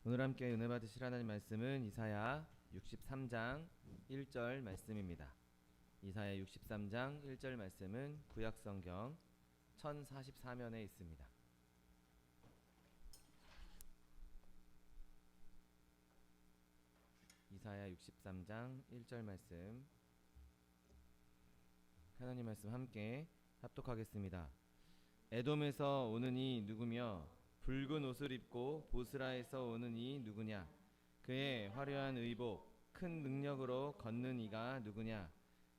오늘 함께 은혜 받으실 하나님 말씀은 이사야 63장 1절 말씀입니다. 이사야 63장 1절 말씀은 구약성경 1044면에 있습니다. 이사야 63장 1절 말씀, 하나님 말씀 함께 합독하겠습니다. 에돔에서 오는 이 누구며 붉은 옷을 입고 보스라에서 오는 이 누구냐? 그의 화려한 의복 큰 능력으로 걷는 이가 누구냐?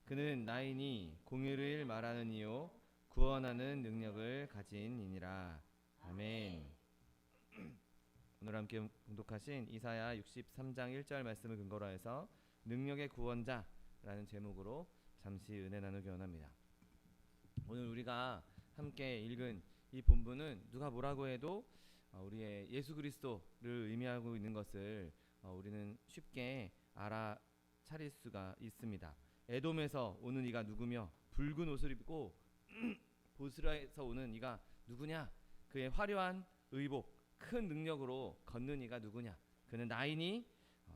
그는 나이니 공의를 말하는 이요 구원하는 능력을 가진 이니라. 아멘. 오늘 함께 봉독하신 이사야 63장 1절 말씀을 근거로 해서 능력의 구원자라는 제목으로 잠시 은혜 나누기 원합니다. 오늘 우리가 함께 읽은 이 본문은 누가 뭐라고 해도 우리의 예수 그리스도를 의미하고 있는 것을 우리는 쉽게 알아차릴 수가 있습니다. 에돔에서 오는 이가 누구며 붉은 옷을 입고 보스라에서 오는 이가 누구냐? 그의 화려한 의복 큰 능력으로 걷는 이가 누구냐? 그는 나이니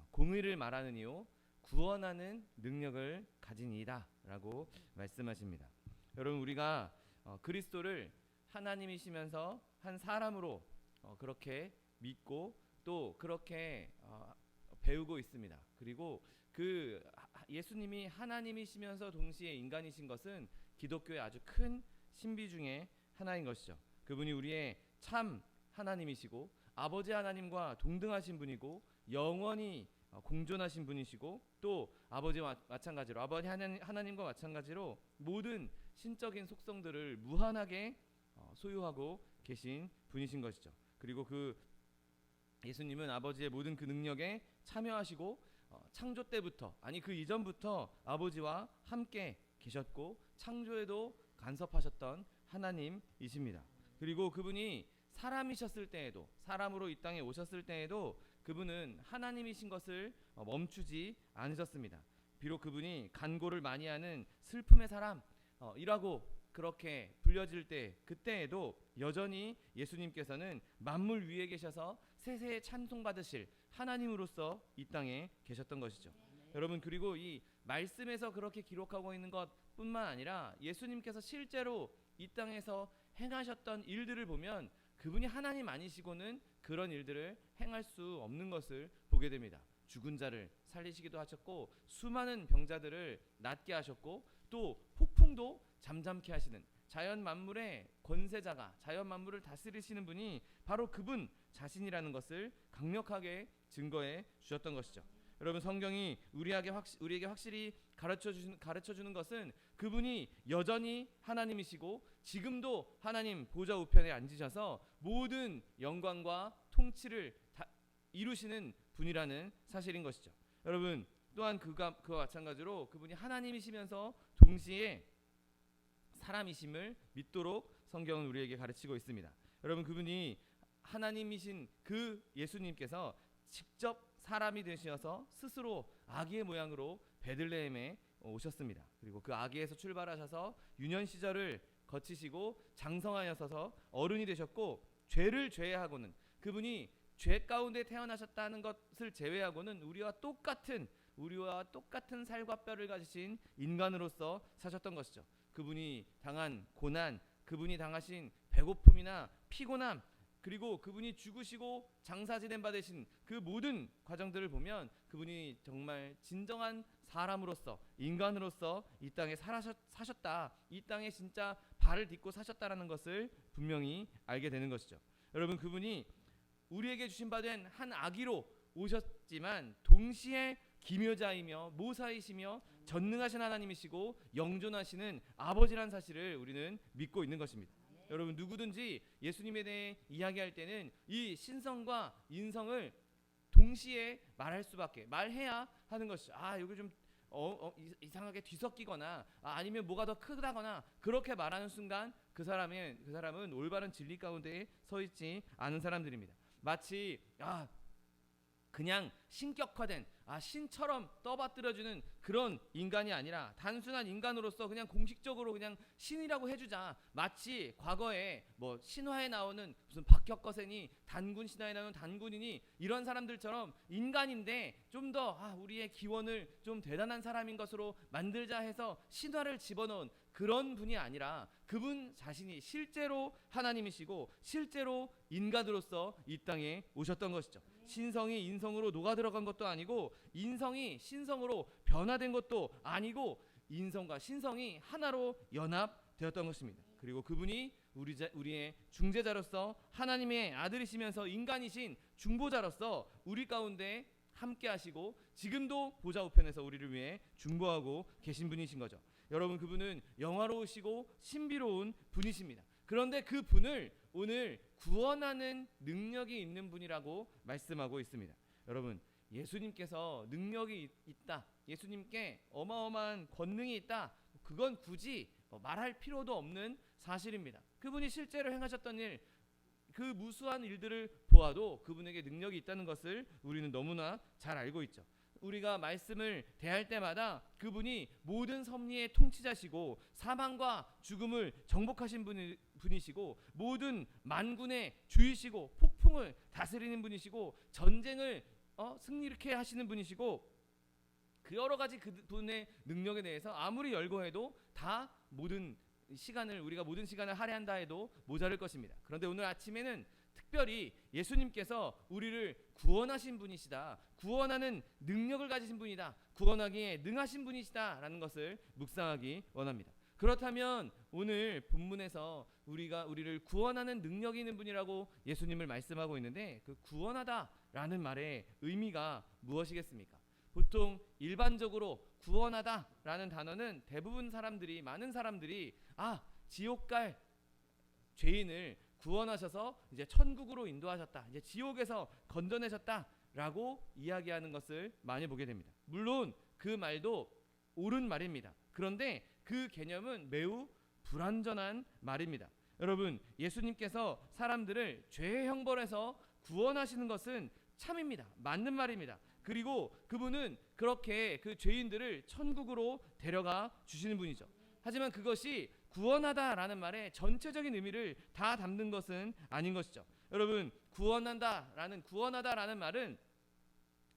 공의를 말하는 이요 구원하는 능력을 가진 이다 라고 말씀하십니다. 여러분, 우리가 그리스도를 하나님이시면서 한 사람으로 그렇게 믿고 또 그렇게 배우고 있습니다. 그리고 그 예수님이 하나님이시면서 동시에 인간이신 것은 기독교의 아주 큰 신비 중에 하나인 것이죠. 그분이 우리의 참 하나님이시고 아버지 하나님과 동등하신 분이고 영원히 공존하신 분이시고 또 아버지와 마찬가지로 아버지 하나님과 마찬가지로 모든 신적인 속성들을 무한하게 소유하고 계신 분이신 것이죠. 그리고 그 예수님은 아버지의 모든 그 능력에 참여하시고 창조 때부터 아니 그 이전부터 아버지와 함께 계셨고 창조에도 간섭하셨던 하나님이십니다. 그리고 그분이 사람이셨을 때에도 사람으로 이 땅에 오셨을 때에도 그분은 하나님이신 것을 멈추지 않으셨습니다. 비록 그분이 간고를 많이 하는 슬픔의 사람이라고 그렇게 불려질 때 그때에도 여전히 예수님께서는 만물 위에 계셔서 세세에 찬송받으실 하나님으로서 이 땅에 계셨던 것이죠. 여러분, 그리고 이 말씀에서 그렇게 기록하고 있는 것뿐만 아니라 예수님께서 실제로 이 땅에서 행하셨던 일들을 보면 그분이 하나님 아니시고는 그런 일들을 행할 수 없는 것을 보게 됩니다. 죽은 자를 살리시기도 하셨고 수많은 병자들을 낫게 하셨고 또 폭풍도 잠잠케 하시는 자연 만물의 권세자가 자연 만물을 다스리시는 분이 바로 그분 자신이라는 것을 강력하게 증거해 주셨던 것이죠. 여러분, 성경이 우리에게 확실히 가르쳐 주는 것은 그분이 여전히 하나님이시고 지금도 하나님 보좌 우편에 앉으셔서 모든 영광과 통치를 다 이루시는 분이라는 사실인 것이죠. 여러분, 또한 그와 마찬가지로 그분이 하나님이시면서 동시에 사람이심을 믿도록 성경은 우리에게 가르치고 있습니다. 여러분, 그분이 하나님이신 그 예수님께서 직접 사람이 되셔서 스스로 아기의 모양으로 베들레헴에 오셨습니다. 그리고 그 아기에서 출발하셔서 유년 시절을 거치시고 장성하셔서 어른이 되셨고 죄를 제외하고는 그분이 죄 가운데 태어나셨다는 것을 제외하고는 우리와 똑같은 살과 뼈를 가지신 인간으로서 사셨던 것이죠. 그분이 당한 고난, 그분이 당하신 배고픔이나 피곤함, 그리고 그분이 죽으시고 장사 지낸 바 되신 그 모든 과정들을 보면 그분이 정말 진정한 사람으로서 인간으로서 이 땅에 사셨다, 이 땅에 진짜 발을 딛고 사셨다라는 것을 분명히 알게 되는 것이죠. 여러분, 그분이 우리에게 주신 바 된 한 아기로 오셨지만 동시에 기묘자이며 모사이시며 전능하신 하나님이시고 영존하시는 아버지란 사실을 우리는 믿고 있는 것입니다. 여러분, 누구든지 예수님에 대해 이야기할 때는 이 신성과 인성을 동시에 말해야 하는 것이죠. 여기 좀 이상하게 뒤섞이거나 아니면 뭐가 더 크다거나 그렇게 말하는 순간 그 사람은 올바른 진리 가운데 서 있지 않은 사람들입니다. 마치 그냥 신격화된 신처럼 떠받들어주는 그런 인간이 아니라 단순한 인간으로서 그냥 공식적으로 그냥 신이라고 해주자. 마치 과거에 뭐 신화에 나오는 무슨 박혁거센이 단군 신화에 나오는 단군이니 이런 사람들처럼 인간인데 좀 더 우리의 기원을 좀 대단한 사람인 것으로 만들자 해서 신화를 집어넣은 그런 분이 아니라 그분 자신이 실제로 하나님이시고 실제로 인간으로서 이 땅에 오셨던 것이죠. 신성이 인성으로 녹아 들어간 것도 아니고 인성이 신성으로 변화된 것도 아니고 인성과 신성이 하나로 연합되었던 것입니다. 그리고 그분이 우리의 중재자로서 하나님의 아들이시면서 인간이신 중보자로서 우리 가운데 함께 하시고 지금도 보좌 우편에서 우리를 위해 중보하고 계신 분이신 거죠. 여러분, 그분은 영화로우시고 신비로운 분이십니다. 그런데 그 분을 오늘 구원하는 능력이 있는 분이라고 말씀하고 있습니다. 여러분, 예수님께서 능력이 있다, 예수님께 어마어마한 권능이 있다, 그건 굳이 말할 필요도 없는 사실입니다. 그분이 실제로 행하셨던 일, 그 무수한 일들을 보아도 그분에게 능력이 있다는 것을 우리는 너무나 잘 알고 있죠. 우리가 말씀을 대할 때마다 그분이 모든 섭리의 통치자시고 사망과 죽음을 정복하신 분이시고 모든 만군의 주이시고 폭풍을 다스리는 분이시고 전쟁을 승리케 하시는 분이시고 그 여러 가지 그분의 능력에 대해서 아무리 열거해도 다 모든 시간을 할애한다 해도 모자랄 것입니다. 그런데 오늘 아침에는 특별히 예수님께서 우리를 구원하신 분이시다, 구원하는 능력을 가지신 분이다, 구원하기에 능하신 분이시다라는 것을 묵상하기 원합니다. 그렇다면 오늘 본문에서 우리를 구원하는 능력이 있는 분이라고 예수님을 말씀하고 있는데 그 구원하다라는 말의 의미가 무엇이겠습니까? 보통 일반적으로 구원하다라는 단어는 대부분 많은 사람들이 지옥 갈 죄인을 구원하셔서 이제 천국으로 인도하셨다, 이제 지옥에서 건져내셨다라고 이야기하는 것을 많이 보게 됩니다. 물론 그 말도 옳은 말입니다. 그런데 그 개념은 매우 불완전한 말입니다. 여러분, 예수님께서 사람들을 죄의 형벌에서 구원하시는 것은 참입니다. 맞는 말입니다. 그리고 그분은 그렇게 그 죄인들을 천국으로 데려가 주시는 분이죠. 하지만 그것이 구원하다라는 말의 전체적인 의미를 다 담는 것은 아닌 것이죠. 여러분, 구원하다라는 말은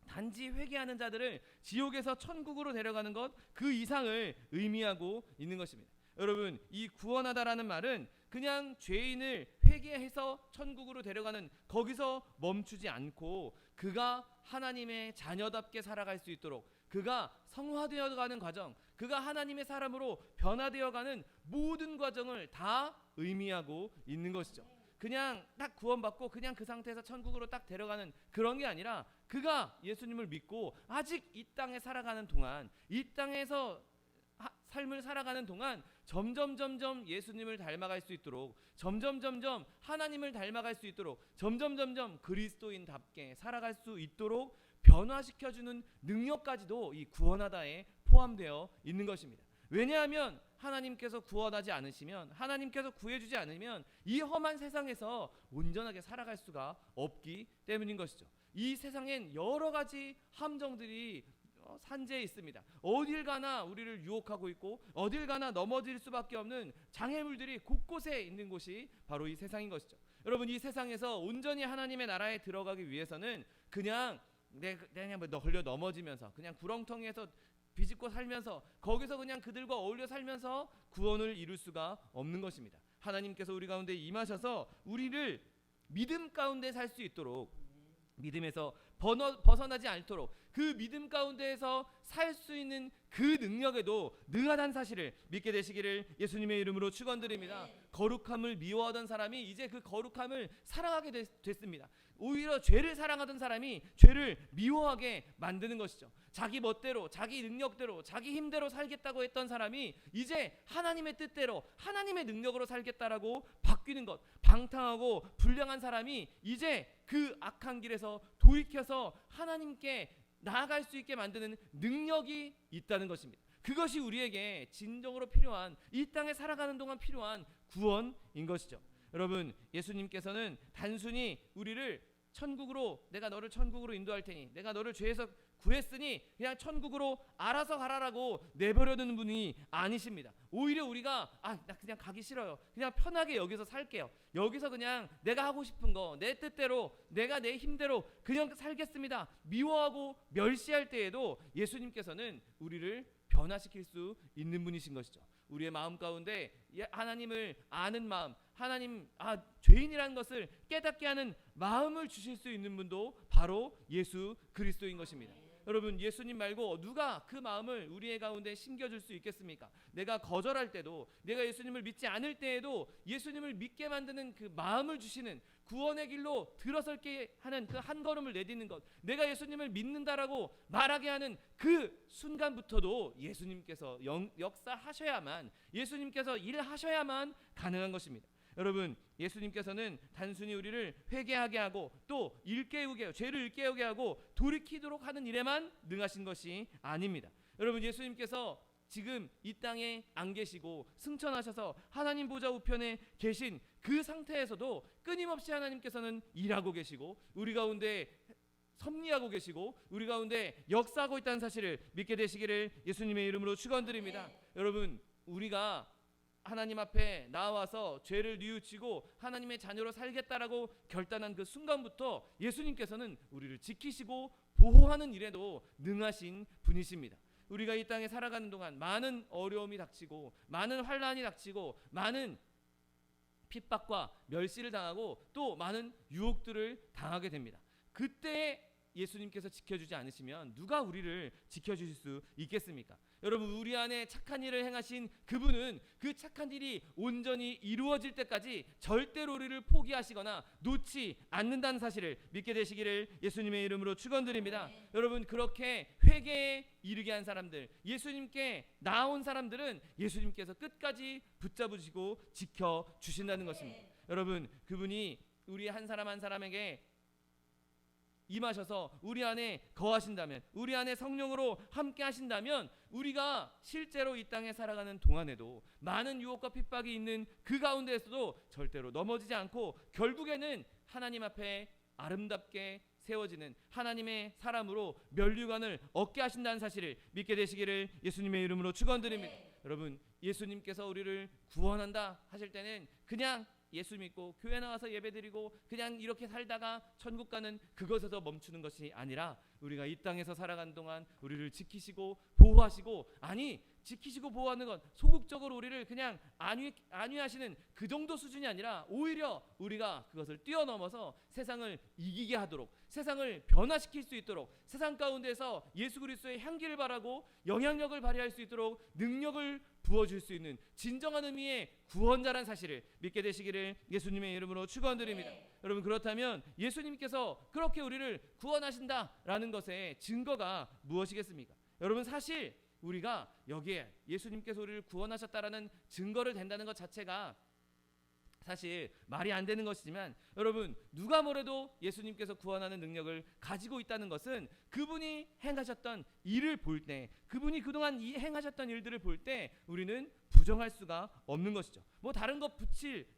단지 회개하는 자들을 지옥에서 천국으로 데려가는 것 그 이상을 의미하고 있는 것입니다. 여러분, 이 구원하다라는 말은 그냥 죄인을 회개해서 천국으로 데려가는 거기서 멈추지 않고 그가 하나님의 자녀답게 살아갈 수 있도록 그가 성화되어가는 과정, 그가 하나님의 사람으로 변화되어가는 모든 과정을 다 의미하고 있는 것이죠. 그냥 딱 구원받고 그냥 그 상태에서 천국으로 딱 데려가는 그런 게 아니라 그가 예수님을 믿고 아직 이 땅에 살아가는 동안, 이 땅에서 삶을 살아가는 동안 점점 예수님을 닮아갈 수 있도록, 점점 하나님을 닮아갈 수 있도록, 점점 그리스도인답게 살아갈 수 있도록 변화시켜주는 능력까지도 이 구원하다에 포함되어 있는 것입니다. 왜냐하면 하나님께서 구원하지 않으시면, 하나님께서 구해주지 않으면 이 험한 세상에서 온전하게 살아갈 수가 없기 때문인 것이죠. 이 세상엔 여러 가지 함정들이 산재해 있습니다. 어딜 가나 우리를 유혹하고 있고 어딜 가나 넘어질 수밖에 없는 장애물들이 곳곳에 있는 곳이 바로 이 세상인 것이죠. 여러분, 이 세상에서 온전히 하나님의 나라에 들어가기 위해서는 그냥 그냥 걸려 넘어지면서 그냥 구렁텅이에서 비집고 살면서 거기서 그냥 그들과 어울려 살면서 구원을 이룰 수가 없는 것입니다. 하나님께서 우리 가운데 임하셔서 우리를 믿음 가운데 살 수 있도록, 믿음에서 벗어나지 않도록 그 믿음 가운데에서 살 수 있는 그 능력에도 능하다는 사실을 믿게 되시기를 예수님의 이름으로 축원드립니다. 거룩함을 미워하던 사람이 이제 그 거룩함을 사랑하게 됐습니다. 오히려 죄를 사랑하던 사람이 죄를 미워하게 만드는 것이죠. 자기 멋대로, 자기 능력대로, 자기 힘대로 살겠다고 했던 사람이 이제 하나님의 뜻대로, 하나님의 능력으로 살겠다라고 바뀌는 것, 방탕하고 불량한 사람이 이제 그 악한 길에서 돌이켜서 하나님께 나아갈 수 있게 만드는 능력이 있다는 것입니다. 그것이 우리에게 진정으로 필요한, 이 땅에 살아가는 동안 필요한 구원인 것이죠. 여러분, 예수님께서는 단순히 우리를 천국으로 내가 너를 천국으로 인도할 테니 내가 너를 죄에서 구했으니 그냥 천국으로 알아서 가라라고 내버려두는 분이 아니십니다. 오히려 우리가 나 그냥 가기 싫어요. 그냥 편하게 여기서 살게요. 여기서 그냥 내가 하고 싶은 거 내 뜻대로 내가 내 힘대로 그냥 살겠습니다. 미워하고 멸시할 때에도 예수님께서는 우리를 변화시킬 수 있는 분이신 것이죠. 우리의 마음 가운데 하나님을 아는 마음, 하나님 죄인이라는 것을 깨닫게 하는 마음을 주실 수 있는 분도 바로 예수 그리스도인 것입니다. 여러분, 예수님 말고 누가 그 마음을 우리의 가운데 심겨줄 수 있겠습니까? 내가 거절할 때도, 내가 예수님을 믿지 않을 때에도 예수님을 믿게 만드는 그 마음을 주시는, 구원의 길로 들어설게 하는 그 한 걸음을 내딛는 것, 내가 예수님을 믿는다라고 말하게 하는 그 순간부터도 예수님께서 역사하셔야만, 예수님께서 일하셔야만 가능한 것입니다. 여러분, 예수님께서는 단순히 우리를 회개하게 하고 또 일깨우게, 죄를 일깨우게 하고 돌이키도록 하는 일에만 능하신 것이 아닙니다. 여러분, 예수님께서 지금 이 땅에 안 계시고 승천하셔서 하나님 보좌 우편에 계신 그 상태에서도 끊임없이 하나님께서는 일하고 계시고 우리 가운데 섭리하고 계시고 우리 가운데 역사하고 있다는 사실을 믿게 되시기를 예수님의 이름으로 축원드립니다. 여러분, 우리가 하나님 앞에 나와서 죄를 뉘우치고 하나님의 자녀로 살겠다라고 결단한 그 순간부터 예수님께서는 우리를 지키시고 보호하는 일에도 능하신 분이십니다. 우리가 이 땅에 살아가는 동안 많은 어려움이 닥치고 많은 환난이 닥치고 많은 핍박과 멸시를 당하고 또 많은 유혹들을 당하게 됩니다. 그때 예수님께서 지켜주지 않으시면 누가 우리를 지켜주실 수 있겠습니까? 여러분, 우리 안에 착한 일을 행하신 그분은 그 착한 일이 온전히 이루어질 때까지 절대로 우리를 포기하시거나 놓지 않는다는 사실을 믿게 되시기를 예수님의 이름으로 축원드립니다. 여러분, 그렇게 회개에 이르게 한 사람들, 예수님께 나온 사람들은 예수님께서 끝까지 붙잡으시고 지켜주신다는 것입니다. 여러분, 그분이 우리 한 사람 한 사람에게 임하셔서 우리 안에 거하신다면, 우리 안에 성령으로 함께 하신다면 우리가 실제로 이 땅에 살아가는 동안에도 많은 유혹과 핍박이 있는 그 가운데에서도 절대로 넘어지지 않고 결국에는 하나님 앞에 아름답게 세워지는 하나님의 사람으로 면류관을 얻게 하신다는 사실을 믿게 되시기를 예수님의 이름으로 축원드립니다. 여러분, 예수님께서 우리를 구원한다 하실 때는 그냥 예수 믿고 교회 나와서 예배드리고 그냥 이렇게 살다가 천국 가는 그것에서 멈추는 것이 아니라 우리가 이 땅에서 살아가는 동안 우리를 지키시고 보호하시고, 아니 지키시고 보호하는 건 소극적으로 우리를 그냥 안위하시는 그 정도 수준이 아니라 오히려 우리가 그것을 뛰어넘어서 세상을 이기게 하도록, 세상을 변화시킬 수 있도록, 세상 가운데서 예수 그리스도의 향기를 바라고 영향력을 발휘할 수 있도록 능력을 부어줄 수 있는 진정한 의미의 구원자란 사실을 믿게 되시기를 예수님의 이름으로 축원드립니다. 여러분, 그렇다면 예수님께서 그렇게 우리를 구원하신다라는 것의 증거가 무엇이겠습니까? 여러분, 사실 우리가 여기에 예수님께서 우리를 구원하셨다라는 증거를 댄다는 것 자체가 사실 말이 안 되는 것이지만, 여러분, 누가 뭐래도 예수님께서 구원하는 능력을 가지고 있다는 것은 그분이 행하셨던 일을 볼 때, 그분이 그동안 행하셨던 일들을 볼 때 우리는 부정할 수가 없는 것이죠. 뭐 다른 것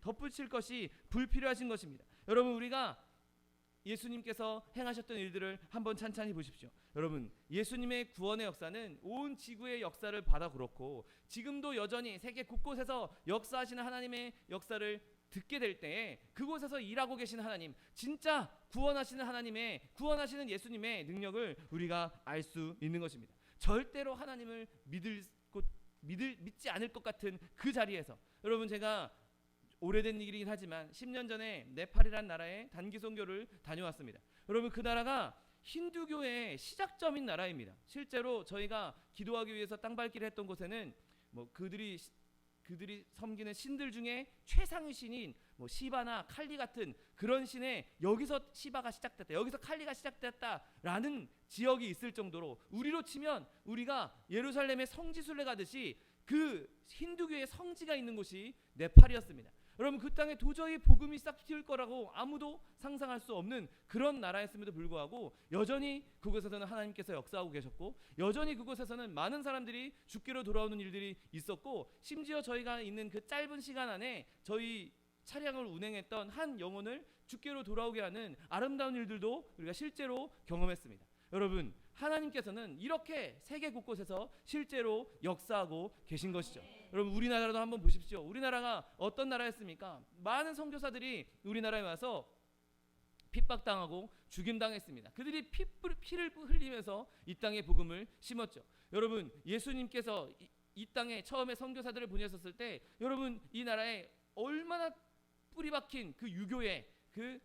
덧붙일 것이 불필요하신 것입니다. 여러분, 우리가 예수님께서 행하셨던 일들을 한번 찬찬히 보십시오. 여러분, 예수님의 구원의 역사는 온 지구의 역사를 받아 그렇고 지금도 여전히 세계 곳곳에서 역사하시는 하나님의 역사를 듣게 될 때에 그곳에서 일하고 계신 하나님, 진짜 구원하시는 하나님의, 구원하시는 예수님의 능력을 우리가 알 수 있는 것입니다. 절대로 하나님을 믿지 않을 것 같은 그 자리에서, 여러분, 제가 오래된 일이긴 하지만 10년 전에 네팔이란 나라에 단기 선교를 다녀왔습니다. 여러분, 그 나라가 힌두교의 시작점인 나라입니다. 실제로 저희가 기도하기 위해서 땅밟기를 했던 곳에는 뭐 그들이 섬기는 신들 중에 최상위 신인 시바나 칼리 같은 그런 신에 여기서 시바가 시작됐다, 여기서 칼리가 시작됐다라는 지역이 있을 정도로, 우리로 치면 우리가 예루살렘의 성지순례 가듯이 그 힌두교의 성지가 있는 곳이 네팔이었습니다. 여러분, 그 땅에 도저히 복음이 싹 틔울 거라고 아무도 상상할 수 없는 그런 나라였음에도 불구하고 여전히 그곳에서는 하나님께서 역사하고 계셨고, 여전히 그곳에서는 많은 사람들이 죽기로 돌아오는 일들이 있었고, 심지어 저희가 있는 그 짧은 시간 안에 저희 차량을 운행했던 한 영혼을 주께로 돌아오게 하는 아름다운 일들도 우리가 실제로 경험했습니다. 여러분, 하나님께서는 이렇게 세계 곳곳에서 실제로 역사하고 계신 것이죠. 여러분, 우리나라도 한번 보십시오. 우리나라가 어떤 나라였습니까? 많은 선교사들이 우리나라에 와서 핍박당하고 죽임당했습니다. 그들이 피를 흘리면서 이 땅에 복음을 심었죠. 여러분, 예수님께서 이 땅에 처음에 선교사들을 보내셨을 때 여러분, 이 나라에 얼마나 뿌리박힌 그 유교의 그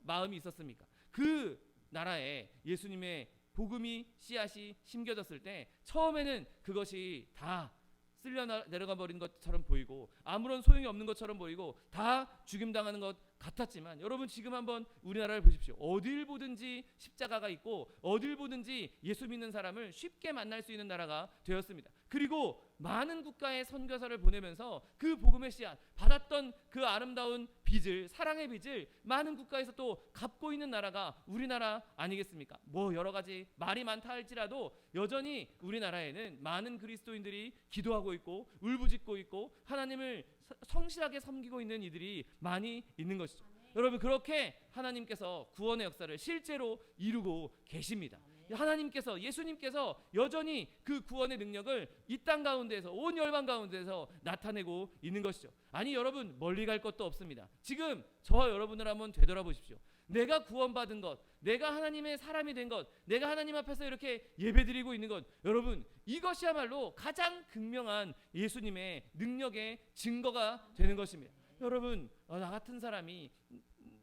마음이 있었습니까? 그 나라에 예수님의 복음이 씨앗이 심겨졌을 때 처음에는 그것이 다 쓸려 내려가 버린 것처럼 보이고 아무런 소용이 없는 것처럼 보이고 다 죽임당하는 것 같았지만, 여러분 지금 한번 우리나라를 보십시오. 어딜 보든지 십자가가 있고 어딜 보든지 예수 믿는 사람을 쉽게 만날 수 있는 나라가 되었습니다. 그리고 많은 국가의 선교사를 보내면서 그 복음의 씨앗 받았던 그 아름다운 빚을, 사랑의 빚을 많은 국가에서 또 갚고 있는 나라가 우리나라 아니겠습니까? 뭐 여러 가지 말이 많다 할지라도 여전히 우리나라에는 많은 그리스도인들이 기도하고 있고 울부짖고 있고 하나님을 성실하게 섬기고 있는 이들이 많이 있는 것이죠. 여러분, 그렇게 하나님께서 구원의 역사를 실제로 이루고 계십니다. 하나님께서, 예수님께서 여전히 그 구원의 능력을 이 땅 가운데에서, 온 열방 가운데에서 나타내고 있는 것이죠. 아니 여러분, 멀리 갈 것도 없습니다. 지금 저와 여러분을 한번 되돌아보십시오. 내가 구원받은 것, 내가 하나님의 사람이 된 것, 내가 하나님 앞에서 이렇게 예배드리고 있는 것, 여러분 이것이야말로 가장 극명한 예수님의 능력의 증거가 되는 것입니다. 여러분, 나 같은 사람이,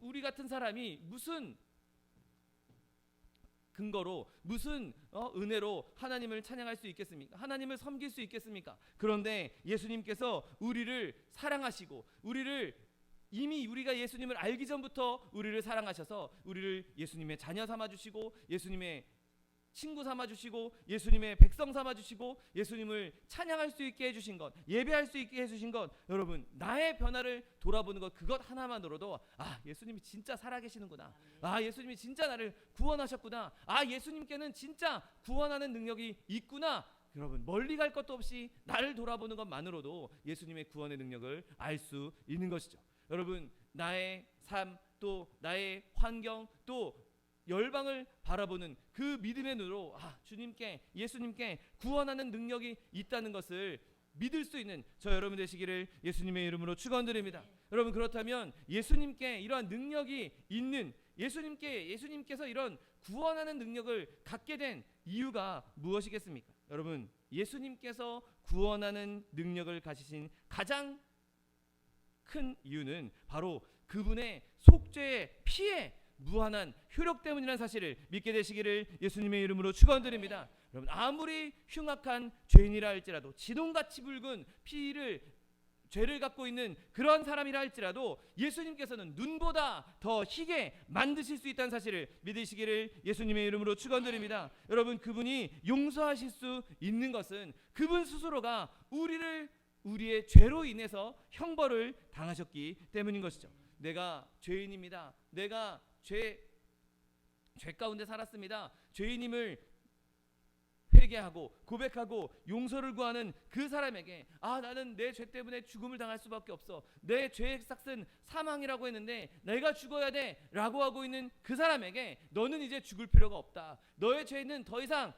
우리 같은 사람이 무슨 근거로, 무슨 은혜로 하나님을 찬양할 수 있겠습니까? 하나님을 섬길 수 있겠습니까? 그런데 예수님께서 우리를 사랑하시고 이미 우리가 예수님을 알기 전부터 우리를 사랑하셔서 우리를 예수님의 자녀 삼아주시고 예수님의 친구 삼아주시고 예수님의 백성 삼아주시고 예수님을 찬양할 수 있게 해주신 것, 예배할 수 있게 해주신 것, 여러분 나의 변화를 돌아보는 것, 그것 하나만으로도 예수님이 진짜 살아계시는구나, 예수님이 진짜 나를 구원하셨구나, 예수님께는 진짜 구원하는 능력이 있구나, 여러분 멀리 갈 것도 없이 나를 돌아보는 것만으로도 예수님의 구원의 능력을 알 수 있는 것이죠. 여러분, 나의 삶, 또 나의 환경, 또 열방을 바라보는 그 믿음의 눈으로 주님께, 예수님께 구원하는 능력이 있다는 것을 믿을 수 있는 저 여러분 되시기를 예수님의 이름으로 축원드립니다. 여러분, 그렇다면 예수님께 이러한 능력이 있는, 예수님께서 이런 구원하는 능력을 갖게 된 이유가 무엇이겠습니까? 여러분, 예수님께서 구원하는 능력을 가지신 가장 큰 이유는 바로 그분의 속죄의 피에 무한한 효력 때문이라는 사실을 믿게 되시기를 예수님의 이름으로 축원드립니다. 여러분, 아무리 흉악한 죄인이라 할지라도, 지동같이 붉은 죄를 갖고 있는 그런 사람이라 할지라도 예수님께서는 눈보다 더 희게 만드실 수 있다는 사실을 믿으시기를 예수님의 이름으로 축원드립니다. 여러분, 그분이 용서하실 수 있는 것은 그분 스스로가 우리의 죄로 인해서 형벌을 당하셨기 때문인 것이죠. 내가 죄인입니다. 내가 죄 가운데 살았습니다. 죄인임을 회개하고 고백하고 용서를 구하는 그 사람에게 나는 내 죄 때문에 죽음을 당할 수밖에 없어, 내 죄의 삭은 사망이라고 했는데 내가 죽어야 돼 라고 하고 있는 그 사람에게 너는 이제 죽을 필요가 없다, 너의 죄는 더 이상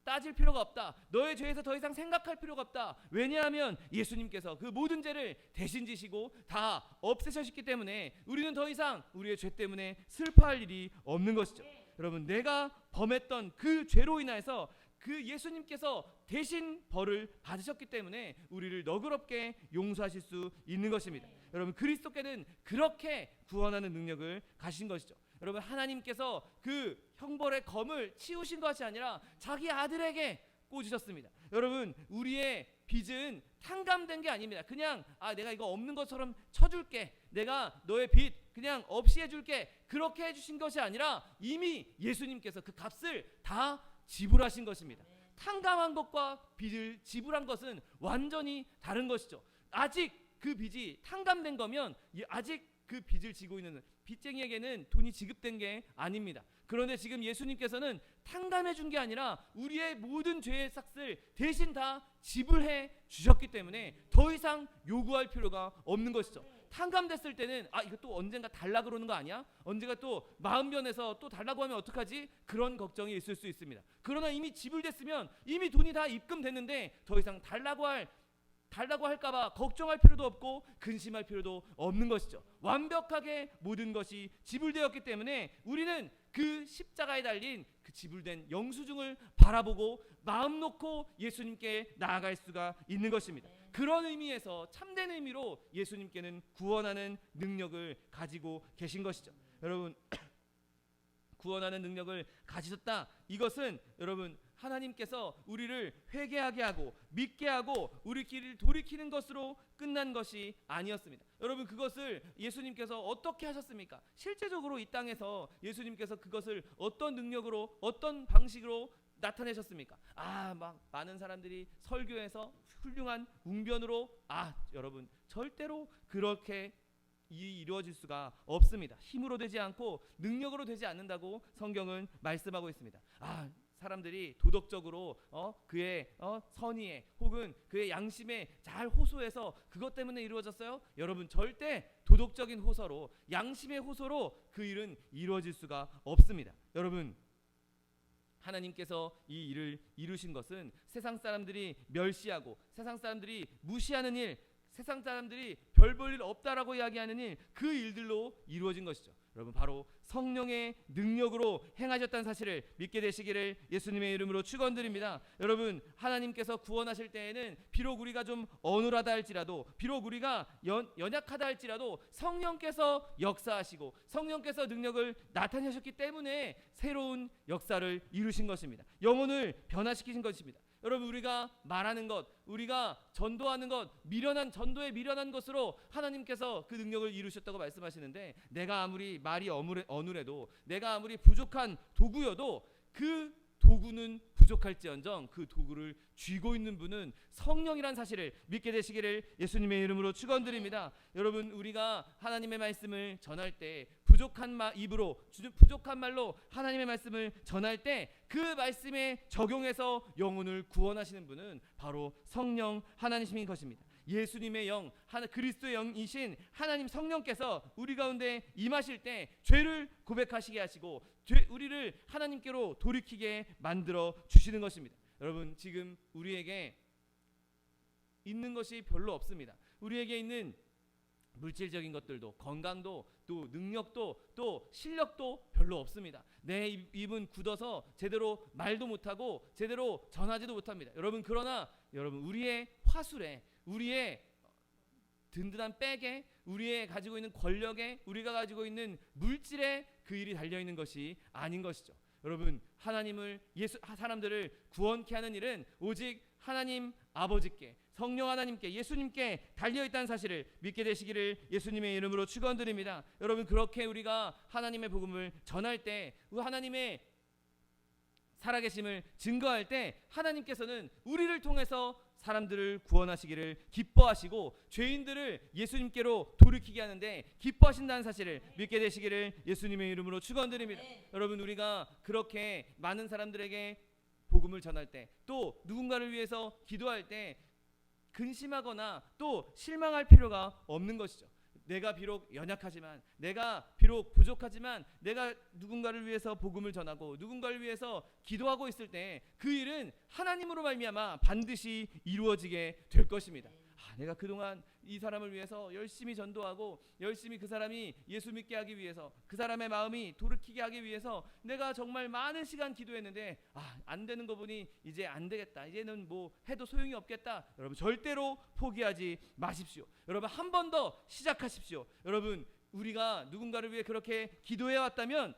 따질 필요가 없다, 너의 죄에서 더 이상 생각할 필요가 없다. 왜냐하면 예수님께서 그 모든 죄를 대신 지시고 다 없애셨기 때문에 우리는 더 이상 우리의 죄 때문에 슬퍼할 일이 없는 것이죠. 여러분, 내가 범했던 그 죄로 인해서 그 예수님께서 대신 벌을 받으셨기 때문에 우리를 너그럽게 용서하실 수 있는 것입니다. 여러분, 그리스도께는 그렇게 구원하는 능력을 가신 것이죠. 여러분, 하나님께서 그 형벌의 검을 치우신 것이 아니라 자기 아들에게 꽂으셨습니다. 여러분, 우리의 빚은 탕감된 게 아닙니다. 그냥 내가 이거 없는 것처럼 쳐줄게, 내가 너의 빚 그냥 없이 해줄게, 그렇게 해주신 것이 아니라 이미 예수님께서 그 값을 다 지불하신 것입니다. 탕감한 것과 빚을 지불한 것은 완전히 다른 것이죠. 아직 그 빚이 탕감된 거면 아직 그 빚을 지고 있는 빚쟁이에게는 돈이 지급된 게 아닙니다. 그런데 지금 예수님께서는 탕감해 준 게 아니라 우리의 모든 죄의 삭을 대신 다 지불해 주셨기 때문에 더 이상 요구할 필요가 없는 것이죠. 탕감됐을 때는 이거 또 언젠가 달라 그러는 거 아니야? 언젠가 또 마음 변해서 또 달라고 하면 어떡하지? 그런 걱정이 있을 수 있습니다. 그러나 이미 지불됐으면 이미 돈이 다 입금됐는데 더 이상 달라고 할까봐 걱정할 필요도 없고 근심할 필요도 없는 것이죠. 완벽하게 모든 것이 지불되었기 때문에 우리는 그 십자가에 달린 그 지불된 영수증을 바라보고 마음 놓고 예수님께 나아갈 수가 있는 것입니다. 그런 의미에서 참된 의미로 예수님께는 구원하는 능력을 가지고 계신 것이죠. 여러분, 구원하는 능력을 가지셨다. 이것은 여러분 하나님께서 우리를 회개하게 하고 믿게 하고 우리 길을 돌이키는 것으로 끝난 것이 아니었습니다. 여러분, 그것을 예수님께서 어떻게 하셨습니까? 실제적으로 이 땅에서 예수님께서 그것을 어떤 능력으로 어떤 방식으로 나타내셨습니까? 막 많은 사람들이 설교에서 훌륭한 웅변으로 여러분 절대로 그렇게 이루어질 수가 없습니다. 힘으로 되지 않고 능력으로 되지 않는다고 성경은 말씀하고 있습니다. 사람들이 도덕적으로 그의 선의에 혹은 그의 양심에 잘 호소해서 그것 때문에 이루어졌어요? 여러분, 절대 도덕적인 호소로 양심의 호소로 그 일은 이루어질 수가 없습니다. 여러분, 하나님께서 이 일을 이루신 것은 세상 사람들이 멸시하고 세상 사람들이 무시하는 일, 세상 사람들이 별 볼 일 없다라고 이야기하는 일, 그 일들로 이루어진 것이죠. 여러분, 바로 성령의 능력으로 행하셨다는 사실을 믿게 되시기를 예수님의 이름으로 축원드립니다. 여러분, 하나님께서 구원하실 때에는 비록 우리가 좀 어눌하다 할지라도, 비록 우리가 연약하다 할지라도 성령께서 역사하시고 성령께서 능력을 나타내셨기 때문에 새로운 역사를 이루신 것입니다. 영혼을 변화시키신 것입니다. 여러분, 우리가 말하는 것, 우리가 전도하는 것, 전도에 미련한 것으로 하나님께서 그 능력을 이루셨다고 말씀하시는데, 내가 아무리 말이 어눌해도, 내가 아무리 부족한 도구여도 그 도구는 부족할지언정 그 도구를 쥐고 있는 분은 성령이란 사실을 믿게 되시기를 예수님의 이름으로 축원드립니다. 여러분, 우리가 하나님의 말씀을 전할 때 부족한 말로 하나님의 말씀을 전할 때 그 말씀에 적용해서 영혼을 구원하시는 분은 바로 성령 하나님이신 것입니다. 예수님의 영, 그리스도의 영이신 하나님 성령께서 우리 가운데 임하실 때 죄를 고백하시게 하시고 우리를 하나님께로 돌이키게 만들어 주시는 것입니다. 여러분, 지금 우리에게 있는 것이 별로 없습니다. 우리에게 있는 물질적인 것들도, 건강도, 또 능력도, 또 실력도 별로 없습니다. 내 입은 굳어서 제대로 말도 못하고 제대로 전하지도 못합니다. 그러나 우리의 화술에, 우리의 든든한 백에, 우리의 가지고 있는 권력에, 우리가 가지고 있는 물질에 그 일이 달려있는 것이 아닌 것이죠. 여러분, 사람들을 구원케 하는 일은 오직 하나님 아버지께, 성령 하나님께, 예수님께 달려있다는 사실을 믿게 되시기를 예수님의 이름으로 축원드립니다. 여러분, 그렇게 우리가 하나님의 복음을 전할 때, 하나님의 살아계심을 증거할 때 하나님께서는 우리를 통해서 사람들을 구원하시기를 기뻐하시고 죄인들을 예수님께로 돌이키게 하는데 기뻐하신다는 사실을 믿게 되시기를 예수님의 이름으로 축원드립니다. 여러분, 우리가 그렇게 많은 사람들에게 복음을 전할 때, 또 누군가를 위해서 기도할 때 근심하거나 또 실망할 필요가 없는 것이죠. 내가 비록 연약하지만, 내가 비록 부족하지만, 내가 누군가를 위해서 복음을 전하고 누군가를 위해서 기도하고 있을 때 그 일은 하나님으로 말미암아 반드시 이루어지게 될 것입니다. 내가 그동안 이 사람을 위해서 열심히 전도하고 열심히 그 사람이 예수 믿게 하기 위해서, 그 사람의 마음이 돌이키게 하기 위해서 내가 정말 많은 시간 기도했는데 안 되는 거 보니 이제 안 되겠다, 이제는 뭐 해도 소용이 없겠다. 여러분, 절대로 포기하지 마십시오. 여러분, 한 번 더 시작하십시오. 여러분, 우리가 누군가를 위해 그렇게 기도해 왔다면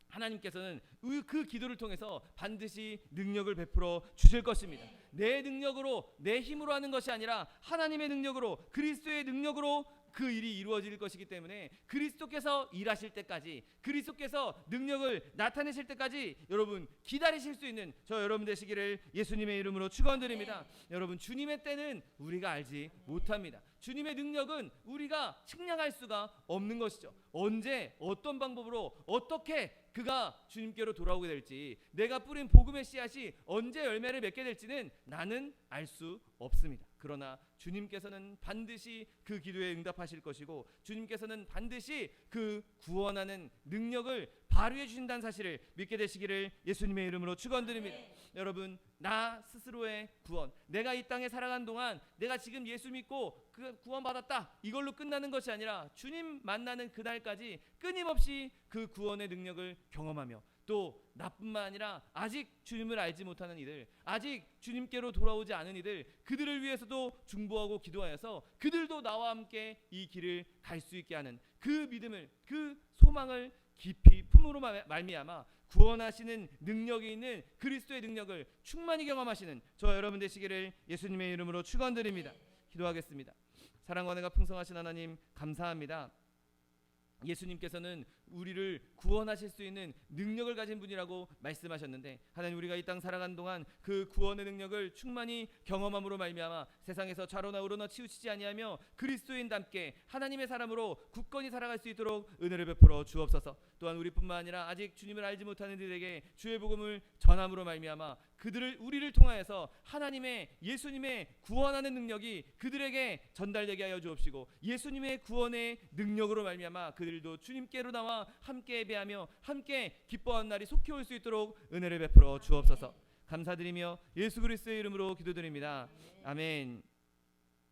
하나님께서는 그 기도를 통해서 반드시 능력을 베풀어 주실 것입니다. 내 능력으로, 내 힘으로 하는 것이 아니라 하나님의 능력으로, 그리스도의 능력으로 그 일이 이루어질 것이기 때문에 그리스도께서 일하실 때까지, 그리스도께서 능력을 나타내실 때까지 여러분 기다리실 수 있는 저 여러분 되시기를 예수님의 이름으로 축원드립니다. 여러분, 주님의 때는 우리가 알지 못합니다. 주님의 능력은 우리가 측량할 수가 없는 것이죠. 언제, 어떤 방법으로, 어떻게 그가 주님께로 돌아오게 될지, 내가 뿌린 복음의 씨앗이 언제 열매를 맺게 될지는 나는 알 수 없습니다. 그러나 주님께서는 반드시 그 기도에 응답하실 것이고, 주님께서는 반드시 그 구원하는 능력을 발휘해 주신다는 사실을 믿게 되시기를 예수님의 이름으로 축원드립니다. 여러분, 나 스스로의 구원, 내가 이 땅에 살아간 동안 내가 지금 예수 믿고 그 구원받았다, 이걸로 끝나는 것이 아니라 주님 만나는 그날까지 끊임없이 그 구원의 능력을 경험하며, 또 나뿐만 아니라 아직 주님을 알지 못하는 이들, 아직 주님께로 돌아오지 않은 이들, 그들을 위해서도 중보하고 기도하여서 그들도 나와 함께 이 길을 갈 수 있게 하는 그 믿음을, 그 소망을 깊이 품으로 말미암아 구원하시는 능력이 있는 그리스도의 능력을 충만히 경험하시는 저와 여러분 되시기를 예수님의 이름으로 축원드립니다. 기도하겠습니다. 사랑과 은혜가 풍성하신 하나님, 감사합니다. 예수님께서는 우리를 구원하실 수 있는 능력을 가진 분이라고 말씀하셨는데, 하나님, 우리가 이 땅 살아간 동안 그 구원의 능력을 충만히 경험함으로 말미암아 세상에서 좌로나 우로나 치우치지 아니하며 그리스도인답게 하나님의 사람으로 굳건히 살아갈 수 있도록 은혜를 베풀어 주옵소서. 또한 우리뿐만 아니라 아직 주님을 알지 못하는 이들에게 주의 복음을 전함으로 말미암아 우리를 통하여서 하나님의, 예수님의 구원하는 능력이 그들에게 전달되게 하여 주옵시고, 예수님의 구원의 능력으로 말미암아 그들도 주님께로 나와 함께 예배하며 함께 기뻐하는 날이 속히 올 수 있도록 은혜를 베풀어 주옵소서. 감사드리며 예수 그리스도의 이름으로 기도드립니다. 아멘.